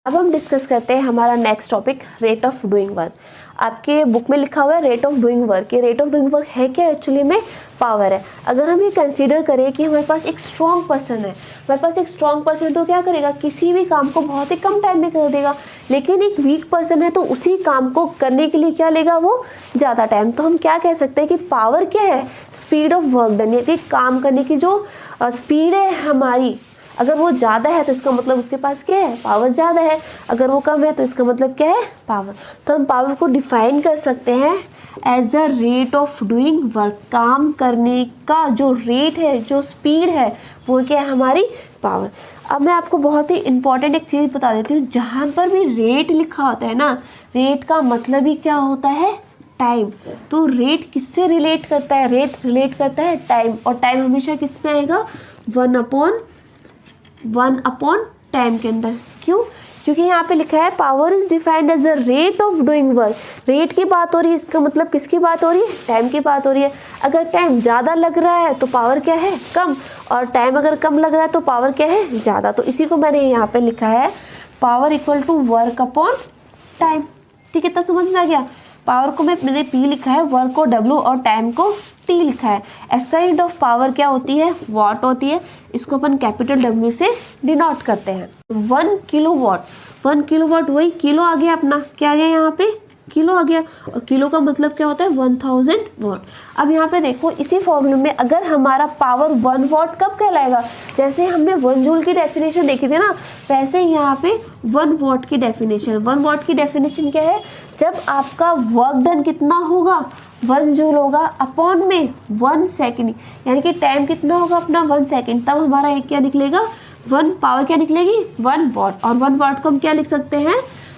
अब हम डिस्कस करते हैं हमारा next topic, rate of doing work. आपके बुक में लिखा हुआ है रेट ऑफ डूइंग वर्क। ये रेट ऑफ डूइंग वर्क है क्या? एक्चुअली में पावर है। अगर हम ये कंसीडर करें कि हमारे पास एक स्ट्रॉन्ग पर्सन है, हमारे पास एक स्ट्रॉन्ग पर्सन तो क्या करेगा, किसी भी काम को बहुत ही कम टाइम में कर देगा। लेकिन एक वीक पर्सन है तो उसी काम को करने के लिए क्या लेगा, वो ज़्यादा टाइम। तो हम क्या कह सकते हैं कि पावर क्या है, स्पीड ऑफ वर्क डन, यानी काम करने की जो स्पीड है हमारी, अगर वो ज़्यादा है तो इसका मतलब उसके पास क्या है, पावर ज़्यादा है। अगर वो कम है तो इसका मतलब क्या है, पावर। तो हम पावर को डिफाइन कर सकते हैं as the rate of doing work. काम करने का जो रेट है, जो स्पीड है, वो क्या है, हमारी पावर। अब मैं आपको बहुत ही इंपॉर्टेंट एक चीज़ बता देती हूँ। जहाँ पर भी रेट लिखा होता है ना, रेट का मतलब ही क्या होता है, टाइम। तो रेट किससे रिलेट करता है, रेट रिलेट करता है टाइम। और टाइम हमेशा किस में आएगा, वन अपॉन टाइम के अंदर। क्यों? क्योंकि यहाँ पे लिखा है power is defined as the rate of doing work. Rate की बात हो रही है, इसका मतलब किसकी बात हो रही है, टाइम की बात हो रही है। अगर टाइम ज़्यादा लग रहा है तो पावर क्या है, कम। और टाइम अगर कम लग रहा है तो पावर क्या है, ज़्यादा। तो इसी को मैंने यहाँ पे लिखा है power equal to work upon time. ठीक है, इतना समझ में आ गया। पावर को मैंने P लिखा है, वर्क को W और टाइम को T लिखा है। एसआई ऑफ पावर क्या होती है, वॉट होती है। इसको अपन कैपिटल W से डिनोट करते हैं। 1 किलोवाट, 1 किलोवाट वही किलो आ गया अपना, क्या आ गया यहाँ पे, किलो आ गया। और किलो का मतलब क्या होता है, 1000 वाट। अब यहाँ पे देखो, इसी फॉर्मूले में अगर हमारा पावर 1 वाट कब कहलाएगा, जैसे हमने 1 जूल की डेफिनेशन देखी थी ना, वैसे यहाँ पे 1 वाट की डेफिनेशन। 1 वाट की डेफिनेशन क्या है, जब आपका वर्क डन कितना होगा, 1 जूल होगा अपॉन में 1 सेकेंड, यानी कि टाइम कितना होगा अपना 1 सेकेंड, तब हमारा एक क्या निकलेगा, 1 पावर क्या निकलेगी, 1 वाट। और 1 वाट को हम क्या लिख सकते हैं,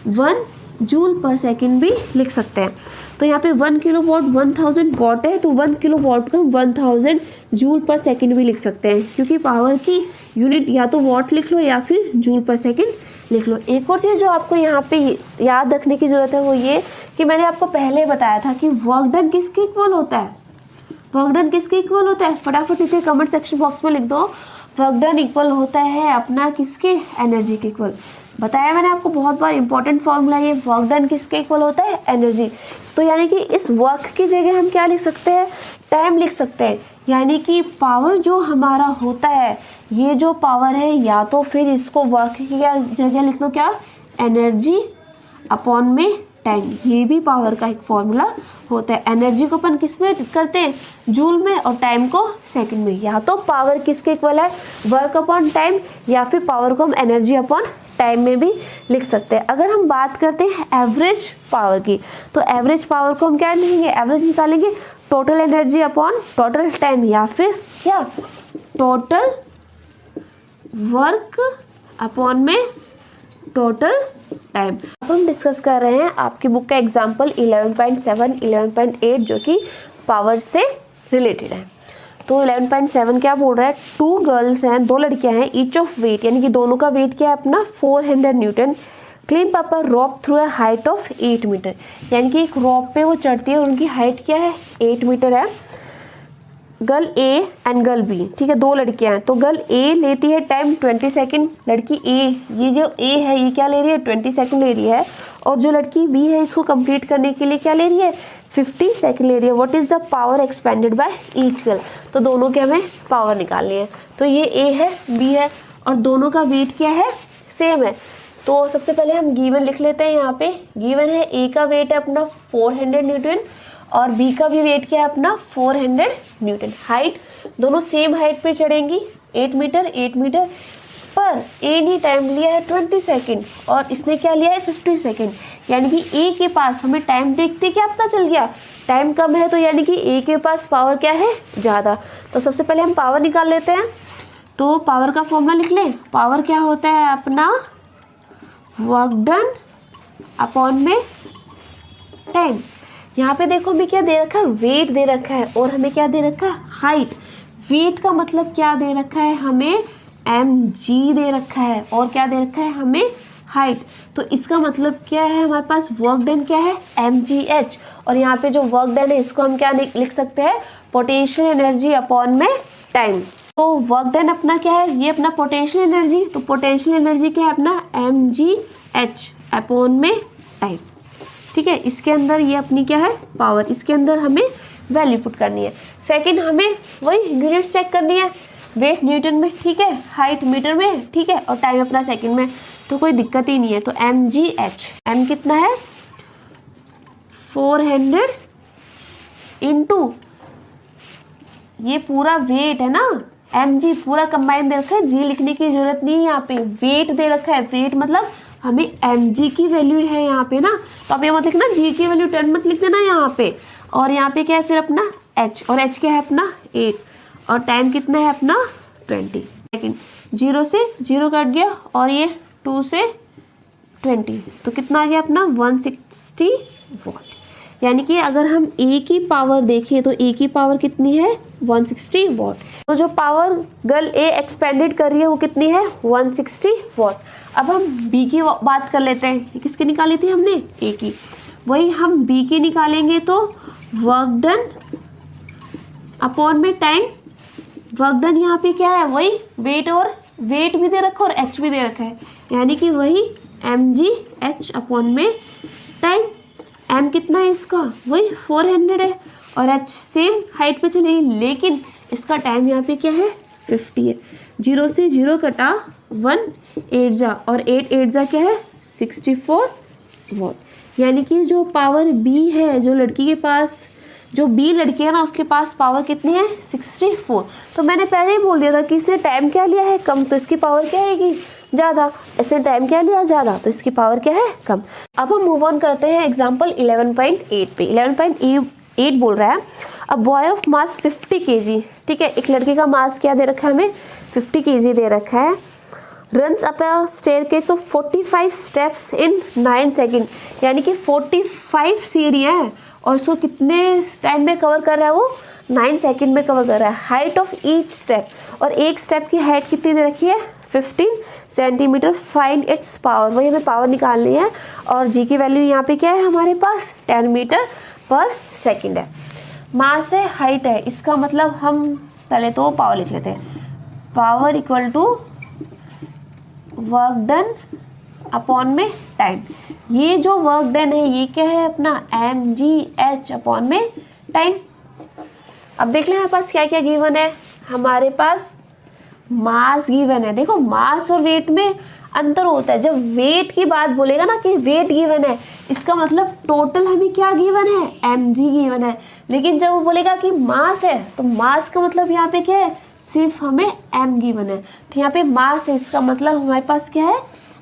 1 जूल पर सेकेंड भी लिख सकते हैं। तो यहाँ पे 1 किलो वाट 1000 वाट है, तो 1 किलो वाट को 1000 जूल पर सेकेंड भी लिख सकते हैं, क्योंकि पावर की यूनिट या तो वाट लिख लो या फिर जूल पर सेकेंड लिख लो। एक और चीज़ जो आपको यहाँ पे याद रखने की ज़रूरत है वो ये कि मैंने आपको पहले बताया था कि वर्क डन किसके इक्वल होता है, वर्क डन किसके इक्वल होता है, फटाफट नीचे कमेंट सेक्शन बॉक्स में लिख दो। वर्क डन इक्वल होता है अपना किसके, एनर्जी के इक्वल। बताया मैंने आपको बहुत बार, इंपॉर्टेंट फॉर्मूला ये, वर्क डन किसके इक्वल होता है, एनर्जी। तो यानी कि इस वर्क की जगह हम क्या लिख सकते हैं, टाइम लिख सकते हैं। यानी कि पावर जो हमारा होता है, ये जो पावर है, या तो फिर इसको वर्क की जगह लिख लो क्या, एनर्जी अपॉन में टाइम। ये भी पावर का एक फॉर्मूला होता है। एनर्जी को अपन किस में करते हैं, जूल में, और टाइम को सेकंड में। या तो पावर किसके इक्वल है, वर्क अपॉन टाइम, या फिर पावर को हम एनर्जी अपॉन टाइम में भी लिख सकते हैं। अगर हम बात करते हैं एवरेज पावर की, तो एवरेज पावर को हम क्या लिखेंगे, एवरेज निकालेंगे total energy upon total time, या फिर क्या, टोटल वर्क अपॉन में टोटल टाइम। अब हम डिस्कस कर रहे हैं आपकी बुक का एग्जाम्पल 11.7, 11.8 जो कि पावर से रिलेटेड है। तो 11.7 क्या बोल रहा है, 2 गर्ल्स हैं, 2 लड़कियां हैं, ईच ऑफ वेट, यानी कि दोनों का वेट क्या है अपना 400 newton, clean papa rope through a height of 8 metre. यानी कि एक रॉप पे वो चढ़ती है और उनकी हाइट क्या है, 8 मीटर है। Girl a and girl b, ठीक है, 2 लड़कियां हैं। तो गर्ल ए लेती है टाइम 20 सेकेंड, लड़की ए, ये जो ए है ये क्या ले रही है, 20 सेकेंड ले रही है। और जो लड़की बी है इसको कंप्लीट करने के लिए क्या ले रही है, 50 सेकेंड ले रही है। What is the power expanded by each girl. तो दोनों के हमें पावर निकालनी है। तो ये ए है, बी है, और दोनों का वेट क्या है, सेम है। तो सबसे पहले हम गिवन लिख लेते हैं। यहाँ पे गिवन है ए का वेट है अपना 400 न्यूटन और बी का भी वेट क्या है अपना 400 न्यूटन। हाइट दोनों सेम हाइट पे चढ़ेंगी, 8 मीटर 8 मीटर, पर ए ने टाइम लिया है 20 सेकेंड और इसने क्या लिया है 50 सेकेंड। यानी कि ए के पास हमें टाइम देखते क्या पता चल गया, टाइम कम है, तो यानी कि ए के पास पावर क्या है, ज़्यादा। तो सबसे पहले हम पावर निकाल लेते हैं। तो पावर का फॉर्मूला लिख लें। पावर क्या होता है अपना, वर्क डन अपॉन में टाइम। यहाँ पे देखो हमें क्या दे रखा है, वेट दे रखा है, और हमें क्या दे रखा है, हाइट। वेट का मतलब क्या दे रखा है, हमें mg दे रखा है, और क्या दे रखा है हमें, हाइट। तो इसका मतलब क्या है, हमारे पास वर्क डन क्या है, mgh। और यहाँ पे जो वर्क डन है इसको हम क्या लिख सकते हैं, पोटेंशियल एनर्जी अपॉन में टाइम। तो वर्क डन अपना क्या है, ये अपना पोटेंशियल एनर्जी, तो पोटेंशियल एनर्जी क्या है अपना mg एच अपॉन में टाइम। ठीक है, इसके अंदर ये अपनी क्या है पावर, इसके अंदर हमें वैल्यू पुट करनी है। सेकंड हमें वही यूनिट चेक करनी है, वेट न्यूटन में, ठीक है, हाइट मीटर में, ठीक है, और टाइम अपना सेकंड में, तो कोई दिक्कत ही नहीं है। तो mgh, m कितना है 400 इंटू ये पूरा वेट है ना, mg पूरा कंबाइन दे रखा है, जी लिखने की जरूरत नहीं है, यहाँ पे वेट दे रखा है। वेट मतलब हमें mg की वैल्यू है यहाँ पे ना, तो आप ये मत लिखना g की वैल्यू 10 मत लिख देना यहाँ पे। और यहाँ पे क्या है फिर अपना h, और h क्या है अपना 8, और टाइम कितना है अपना 20 सेकेंड। 0 से 0 कट गया, और ये 2 से 20, तो कितना आ गया अपना 160 वॉट। यानी कि अगर हम ए की पावर देखें तो ए की पावर कितनी है 160 वॉट। तो जो पावर गर्ल ए एक्सपेंडेड कर रही है वो कितनी है 160 वॉट। अब हम बी की बात कर लेते हैं, किसकी निकाली थी हमने ए की, वही हम बी की निकालेंगे। तो वर्क डन अपॉन में टाइम, वर्क डन यहाँ पे क्या है वही वेट, और वेट भी दे रखा है और एच भी दे रखा है, यानी कि वही mgh अपॉन में टाइम। m कितना है इसका वही 400 है, और h सेम हाइट पे चलेगी, लेकिन इसका टाइम यहाँ पे क्या है 50 है। 0 से 0 कटा 1 8 जा, और 8 8 जा क्या है 64 वॉट। यानी कि जो पावर b है, जो लड़की के पास, जो बी लड़की है ना उसके पास पावर कितनी है 64। तो मैंने पहले ही बोल दिया था कि इसने टाइम क्या लिया है कम, तो इसकी पावर क्या आएगी ज़्यादा। इसने टाइम क्या लिया ज़्यादा, तो इसकी पावर क्या है कम। अब हम मूव ऑन करते हैं एग्जांपल 11.8 पे। 11.8 बोल रहा है a boy of mass 50 kg, ठीक है, एक लड़के का मास क्या दे रखा है हमें 50 kg दे रखा है, runs up a staircase of 45 steps in 9 second, यानी कि 45 सीढ़ियाँ हैं और उसको कितने टाइम में कवर कर रहा है वो 9 सेकेंड में कवर कर रहा है। हाइट ऑफ ईच स्टेप, और एक स्टेप की हाइट कितनी दे रखी है 15 सेंटीमीटर। फाइंड इट्स पावर, वही हमें पावर निकालनी है, और जी की वैल्यू यहाँ पे क्या है हमारे पास 10 मीटर पर सेकेंड है। मास है, हाइट है, इसका मतलब हम पहले तो पावर लिख लेते हैं, power equal to work done upon में टाइम। ये जो वर्क डन है ये क्या है अपना mgh अपॉन में टाइम। अब देख लें हमारे पास क्या क्या गिवन है, हमारे पास मास गिवन है। देखो मास और वेट में अंतर होता है, जब वेट की बात बोलेगा ना कि वेट गिवन है, इसका मतलब टोटल हमें क्या गिवन है mg गिवन है। लेकिन जब वो बोलेगा कि मास है, तो मास का मतलब यहाँ पे क्या है सिर्फ हमें m गिवन है। तो यहाँ पे मास है, इसका मतलब हमारे पास क्या है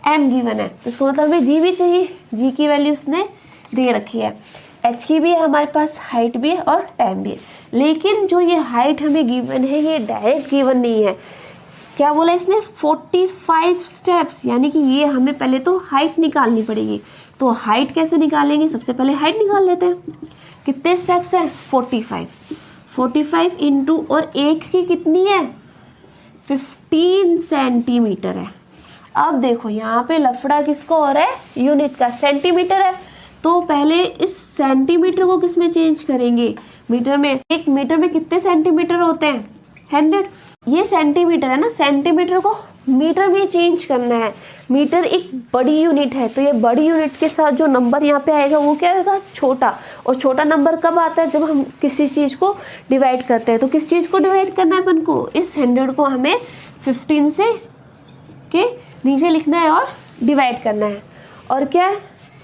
m गिवन है, तो इसका मतलब हमें g भी चाहिए, g की वैल्यू उसने दे रखी है, h की भी है हमारे पास, हाइट भी है और टाइम भी है। लेकिन जो ये हाइट हमें गिवन है ये डायरेक्ट गिवन नहीं है, क्या बोला इसने 45 स्टेप्स, यानी कि ये हमें पहले तो हाइट निकालनी पड़ेगी। तो हाइट कैसे निकालेंगे, सबसे पहले हाइट निकाल लेते हैं। कितने स्टेप्स हैं 45 इंटू, और एक की कितनी है 15 सेंटीमीटर है। अब देखो यहाँ पे लफड़ा किसको हो रहा है यूनिट का, सेंटीमीटर है, तो पहले इस सेंटीमीटर को किस में चेंज करेंगे मीटर में। एक मीटर में कितने सेंटीमीटर होते हैं 100, ये सेंटीमीटर है ना, सेंटीमीटर को मीटर में चेंज करना है। मीटर एक बड़ी यूनिट है, तो ये बड़ी यूनिट के साथ जो नंबर यहाँ पे आएगा वो क्या होगा छोटा, और छोटा नंबर कब आता है जब हम किसी चीज़ को डिवाइड करते हैं। तो किस चीज़ को डिवाइड करना है अपन को, इस 100 को हमें 15 से के नीचे लिखना है और डिवाइड करना है, और क्या है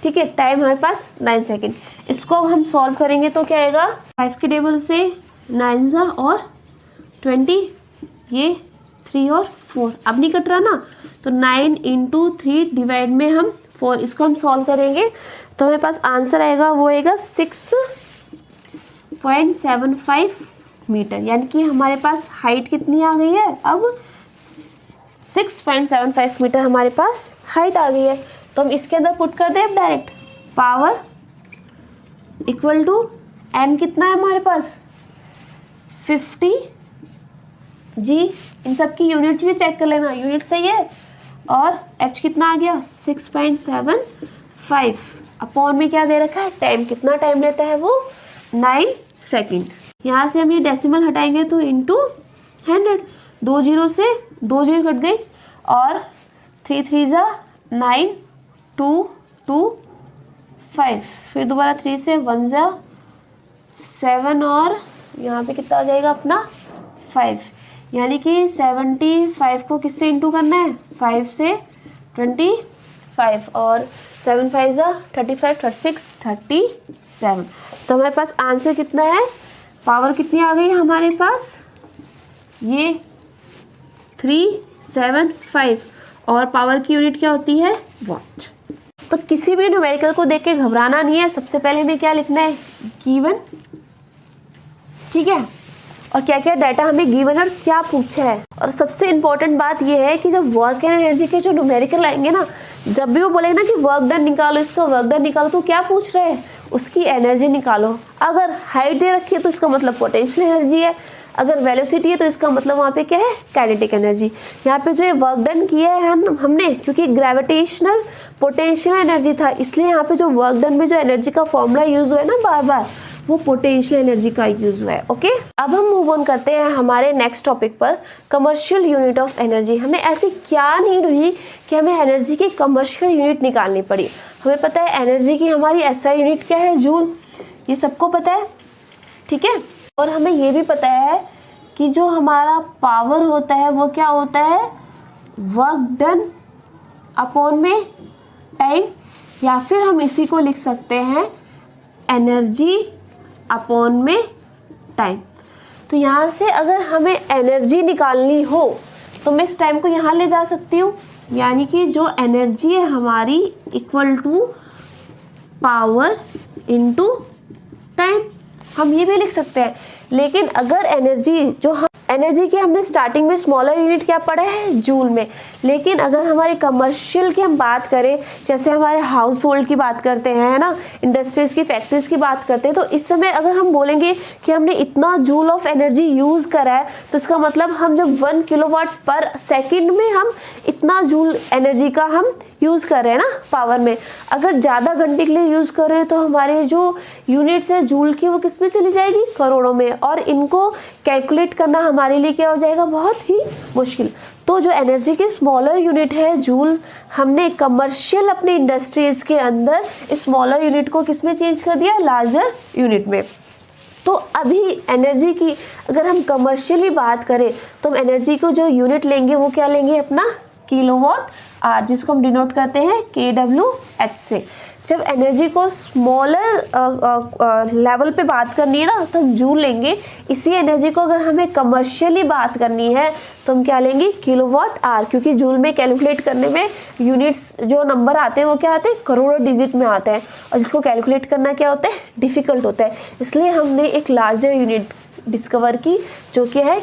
ठीक है टाइम हमारे पास 9 सेकेंड। इसको हम सॉल्व करेंगे तो क्या आएगा 5 के टेबल से 9 जा और 20, ये 3 और 4 अब नहीं कट रहा ना, तो 9 इंटू 3 डिवाइड में हम 4, इसको हम सॉल्व करेंगे तो हमारे पास आंसर आएगा वो आएगा 6.75 मीटर। यानी कि हमारे पास हाइट कितनी आ गई है अब 6.75 मीटर हमारे पास हाइट आ गई है। तो हम इसके अंदर पुट कर दें direct, power equal to m कितना है हमारे पास 50 जी, इन सब की यूनिट्स भी चेक कर लेना, यूनिट सही है, और h कितना आ गया 6.75 अपॉन में क्या दे रखा है टाइम, कितना टाइम लेता है वो 9 सेकेंड। यहाँ से हम ये डेसिमल हटाएंगे तो इंटू 100, 2 0 से 2 0 कट गई, और 3 3 जा 9 2 2 5, फिर दोबारा 3 से 1 जा 7 और यहाँ पे कितना आ जाएगा अपना 5, यानी कि 75 को किससे इंटू करना है 5 से 25 और 7 5 जा 35 36 37। तो हमारे पास आंसर कितना है, पावर कितनी आ गई हमारे पास, ये 375 और पावर की यूनिट क्या होती है वाट। तो किसी भी न्यूमेरिकल को देख के घबराना नहीं है, सबसे पहले हमें क्या लिखना है गिवन, ठीक है, और क्या क्या डाटा हमें गिवन और क्या पूछा है। और सबसे इम्पोर्टेंट बात यह है कि जब वर्क एंड एनर्जी के जो न्यूमेरिकल आएंगे ना, जब भी वो बोलेंगे ना कि वर्क डन निकालो, इसका वर्क डन निकालो, तो क्या पूछ रहे हैं उसकी एनर्जी निकालो। अगर हाइट दे रखी है तो इसका मतलब पोटेंशियल एनर्जी है, अगर वेलोसिटी है तो इसका मतलब वहाँ पे क्या है काइनेटिक एनर्जी। यहाँ पे जो ये वर्क डन किया है हमने, क्योंकि ग्रेविटेशनल पोटेंशियल एनर्जी था, इसलिए यहाँ पे जो वर्क डन में जो एनर्जी का फॉर्मूला यूज हुआ है ना बार बार, वो पोटेंशियल एनर्जी का यूज हुआ है। ओके, अब हम मूव ऑन करते हैं हमारे नेक्स्ट टॉपिक पर, कमर्शियल यूनिट ऑफ एनर्जी। हमें ऐसी क्या नीड हुई कि हमें एनर्जी की कमर्शियल यूनिट निकालनी पड़ी। हमें पता है एनर्जी की हमारी एसआई यूनिट क्या है, जूल, ये सबको पता है, ठीक है। और हमें ये भी पता है कि जो हमारा पावर होता है वो क्या होता है वर्क डन अपॉन में टाइम, या फिर हम इसी को लिख सकते हैं एनर्जी अपॉन में टाइम। तो यहाँ से अगर हमें एनर्जी निकालनी हो तो मैं इस टाइम को यहाँ ले जा सकती हूँ, यानी कि जो एनर्जी है हमारी equal to power into time, हम ये भी लिख सकते हैं। लेकिन अगर एनर्जी की हमने स्टार्टिंग में स्मॉलर यूनिट क्या पढ़ा है जूल में, लेकिन अगर हमारे कमर्शियल की हम बात करें, जैसे हमारे हाउस होल्ड की बात करते हैं ना, इंडस्ट्रीज की फैक्ट्रीज की बात करते हैं, तो इस समय अगर हम बोलेंगे कि हमने इतना जूल ऑफ एनर्जी यूज करा है, तो इसका मतलब हम जब 1 किलोवाट पर सेकेंड में हम इतना जूल एनर्जी का हम यूज कर रहे हैं ना पावर में। अगर ज़्यादा घंटे के लिए यूज कर रहे हैं तो हमारे जो यूनिट्स है जूल की वो किस में चली जाएगी करोड़ों में, और इनको कैलकुलेट करना हमारे लिए क्या हो जाएगा बहुत ही मुश्किल। तो जो एनर्जी की स्मॉलर यूनिट है जूल, हमने कमर्शियल अपने इंडस्ट्रीज के अंदर स्मॉलर यूनिट को किस में चेंज कर दिया लार्जर यूनिट में। तो अभी एनर्जी की अगर हम कमर्शियली बात करें तो हम एनर्जी को जो यूनिट लेंगे वो क्या लेंगे अपना किलोवाट आर, जिसको हम डिनोट करते हैं kWh से। जब एनर्जी को स्मॉलर लेवल पे बात करनी है ना तो हम जूल लेंगे। इसी एनर्जी को अगर हमें कमर्शियली बात करनी है तो हम क्या लेंगे किलोवाट आर, क्योंकि जूल में कैलकुलेट करने में यूनिट्स जो नंबर आते हैं वो क्या आते हैं करोड़ों डिजिट में आते हैं, और जिसको कैलकुलेट करना क्या होता है डिफिकल्ट होता है। इसलिए हमने एक लार्जर यूनिट डिस्कवर की जो कि है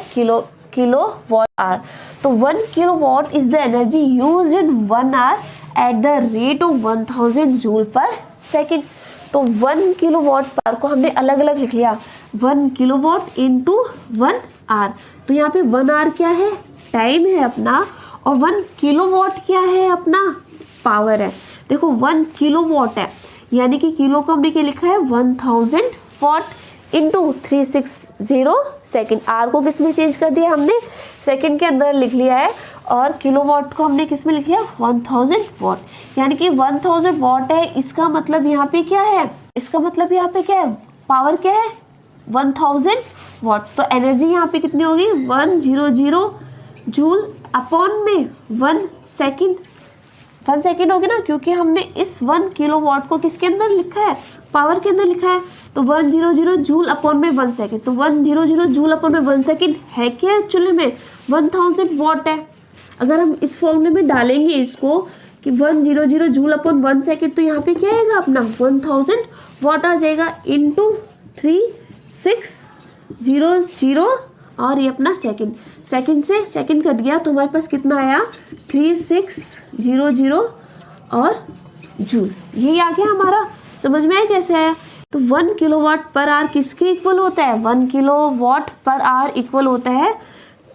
किलोवाट आर। तो 1 kilowatt is the energy used in 1 hour at the rate of 1000 joule per second. तो 1 किलोवाट पर को हमने अलग अलग लिख लिया, 1 किलोवाट इंटू 1 आवर। तो यहाँ पे 1 आवर क्या है टाइम है अपना, और 1 किलोवाट क्या है अपना पावर है। देखो 1 किलोवाट है, यानी कि किलो को हमने क्या लिखा है 1000 वाट इंटू 360 सेकेंड। आर को किस में चेंज कर दिया हमने सेकेंड के अंदर लिख लिया है, और किलोवाट को हमने किस में लिख लिया 1000 वाट, यानी कि 1000 वाट है। इसका मतलब यहाँ पे क्या है, इसका मतलब यहाँ पे क्या है पावर क्या है 1000 वाट। तो एनर्जी यहाँ पे कितनी होगी 100 जूल अपॉन में 1 सेकेंड। 1 सेकेंड होगी ना, क्योंकि हमने इस 1 किलोवाट को किसके अंदर लिखा है पावर के अंदर लिखा है। तो 100 जूल अपॉन में 1 सेकेंड, तो 100 जूल अपॉन में 1 सेकेंड है क्या एक्चुअली में 1000 वाट है। अगर हम इस फॉर्मूले में डालेंगे इसको कि 100 जूल अपॉन 1 सेकेंड, तो यहाँ पे क्या आएगा अपना 1000 वाट आ जाएगा इंटू 3600 और ये अपना सेकेंड, सेकेंड से सेकेंड कट गया तो हमारे पास कितना आया 3600 और जूल। यही आ गया हमारा, समझ में आया कैसे आया। तो 1 किलोवाट पर आवर किसके इक्वल होता है 1 किलोवाट पर आवर इक्वल होता है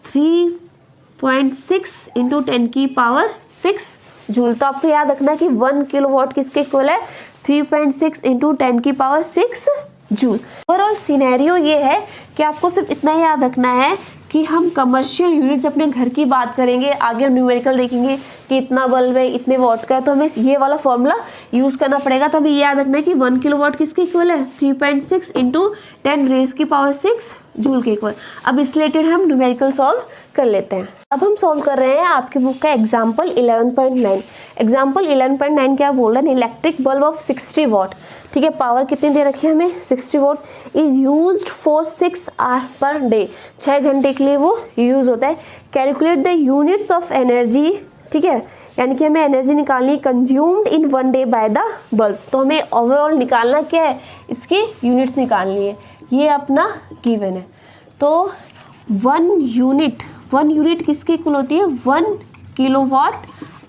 3.6 इंटू 10 की पावर 6 जूल। तो आपको याद रखना कि 1 किलोवाट किसके इक्वल है 3.6 इंटू 10 की पावर 6 जूल। ओवरऑल सिनेरियो ये है कि आपको सिर्फ इतना याद रखना है कि कि हम कमर्शियल यूनिट्स अपने घर की बात करेंगे, आगे हम न्यूमेरिकल देखेंगे कि इतना बल्ब है, इतने वॉट का है, तो हमें ये वाला फॉर्मूला यूज़ करना पड़ेगा। तो हमें ये याद रखना है कि 1 किलोवाट किसके इक्वल है, 3.6 इंटू 10⁻⁶ जूल के इक्वल। अब इस रिलेटेड हम न्यूमेरिकल सॉल्व कर लेते हैं। अब हम सॉल्व कर रहे हैं आपकी बुक का एग्जाम्पल 11.9। एग्जाम्पल 11.9 क्या बोल रहे हैं, इलेक्ट्रिक बल्ब ऑफ 60 वॉट, ठीक है, पावर कितनी दे रखी है हमें 60 watt, is used for 6 hour per day, 6 घंटे के लिए वो यूज़ होता है। Calculate the units of energy, ठीक है, यानी कि हमें एनर्जी निकालनी है consumed in 1 day by the bulb. तो हमें ओवरऑल निकालना क्या है, इसकी यूनिट्स निकालनी है, ये अपना गिवन है। तो 1 यूनिट किसकी इक्वल होती है, 1 किलोवाट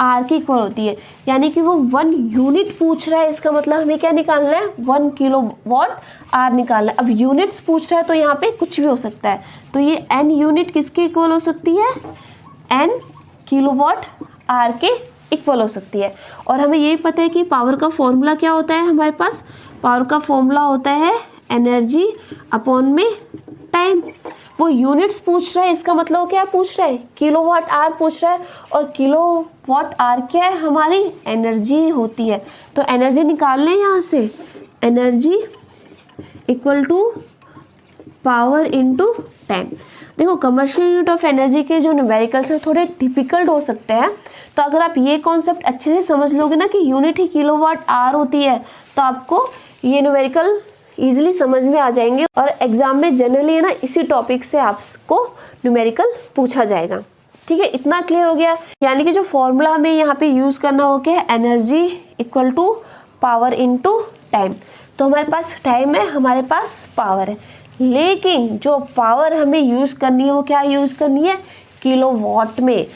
आर की इक्वल होती है, यानी कि वो 1 यूनिट पूछ रहा है, इसका मतलब हमें क्या निकालना है, 1 किलोवाट आर निकालना है। अब यूनिट्स पूछ रहा है तो यहाँ पे कुछ भी हो सकता है, तो ये n यूनिट किसके इक्वल हो सकती है, n किलोवाट आर के इक्वल हो सकती है। और हमें यही पता है कि पावर का फॉर्मूला क्या होता है, हमारे पास पावर का फॉर्मूला होता है एनर्जी अपॉन में टाइम। वो यूनिट्स पूछ रहा है, इसका मतलब क्या पूछ रहा है, किलोवाट आर पूछ रहा है, और किलोवाट आर क्या है, हमारी एनर्जी होती है। तो एनर्जी निकाल लें यहाँ से, energy equal to power into time. देखो कमर्शियल यूनिट ऑफ एनर्जी के जो न्यूमेरिकल्स हैं थोड़े डिफिकल्ट हो सकते हैं, तो अगर आप ये कॉन्सेप्ट अच्छे से समझ लोगे ना कि यूनिट ही किलोवाट आर होती है, तो आपको ये न्यूमेरिकल इजीली समझ में आ जाएंगे। और एग्जाम में जनरली है ना इसी टॉपिक से आपको न्यूमेरिकल पूछा जाएगा, ठीक है, इतना क्लियर हो गया। यानी कि जो फॉर्मूला हमें यहाँ पे यूज़ करना हो क्या है, energy equal to power into time. तो हमारे पास टाइम है, हमारे पास पावर है, लेकिन जो पावर हमें यूज़ करनी है वो क्या यूज़ करनी है, किलोवाट में,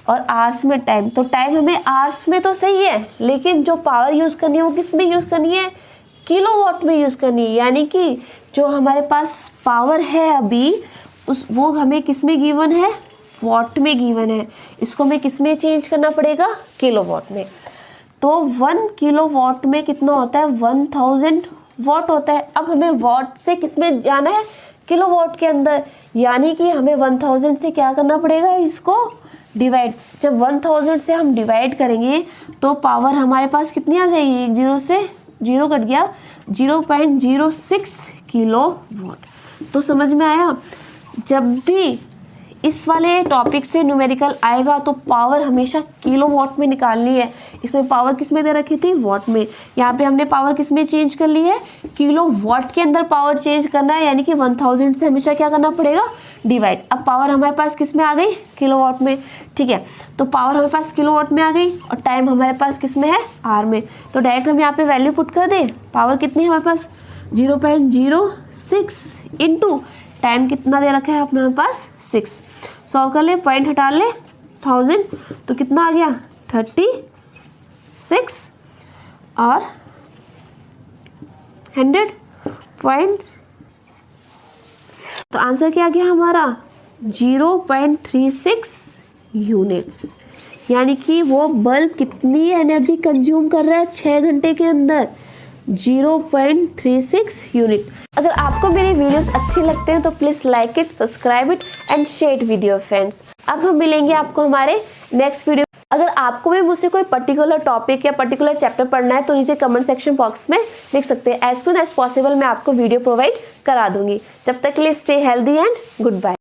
और आवर्स में टाइम। तो टाइम हमें आवर्स में तो सही है, लेकिन जो पावर यूज़ करनी है वो किस में यूज़ करनी है, किलोवाट में यूज़ करनी है। यानी कि जो हमारे पास पावर है अभी वो हमें किस में गिवन है, वॉट में गिवन है, इसको हमें किस में चेंज करना पड़ेगा, किलोवाट में। तो 1 किलोवाट में कितना होता है, 1000 वॉट होता है। अब हमें वॉट से किस में जाना है, किलोवाट के अंदर, यानी कि हमें 1000 से क्या करना पड़ेगा, इसको डिवाइड। जब 1000 से हम डिवाइड करेंगे तो पावर हमारे पास कितनी आ जाएगी, एक जीरो से जीरो कट गया, 0.06 किलोवाट। तो समझ में आया, जब भी इस वाले टॉपिक से न्यूमेरिकल आएगा तो पावर हमेशा किलोवाट में निकालनी है। इसमें पावर किस में दे रखी थी, वॉट में, यहाँ पे हमने पावर किस में चेंज कर ली है, किलोवाट के अंदर पावर चेंज करना है, यानी कि 1000 से हमेशा क्या करना पड़ेगा, डिवाइड। अब पावर हमारे पास किस में आ गई, किलोवाट में, ठीक है। तो पावर हमारे पास किलोवाट में आ गई और टाइम हमारे पास किस में है, आर में। तो डायरेक्ट हम यहाँ पे वैल्यू पुट कर दें, पावर कितनी है हमारे पास 0.06 इंटू टाइम कितना दे रखा है अपने पास 6। सॉल्व कर ले, पॉइंट हटा ले, 1000, तो कितना आ गया 36 और 100 पॉइंट। तो आंसर क्या गया हमारा 0.36 यूनिट्स, यानी कि वो बल्ब कितनी एनर्जी कंज्यूम कर रहा है 6 घंटे के अंदर, 0.36 यूनिट। अगर आपको मेरी वीडियोस अच्छी लगते हैं तो please like it, subscribe it and share with your friends. अब हम मिलेंगे आपको हमारे नेक्स्ट वीडियो। अगर आपको भी मुझसे कोई पर्टिकुलर टॉपिक या पर्टिकुलर चैप्टर पढ़ना है तो नीचे कमेंट सेक्शन बॉक्स में लिख सकते हैं। एज सुन एज पॉसिबल मैं आपको वीडियो प्रोवाइड करा दूंगी। जब तक के लिए stay healthy and good bye.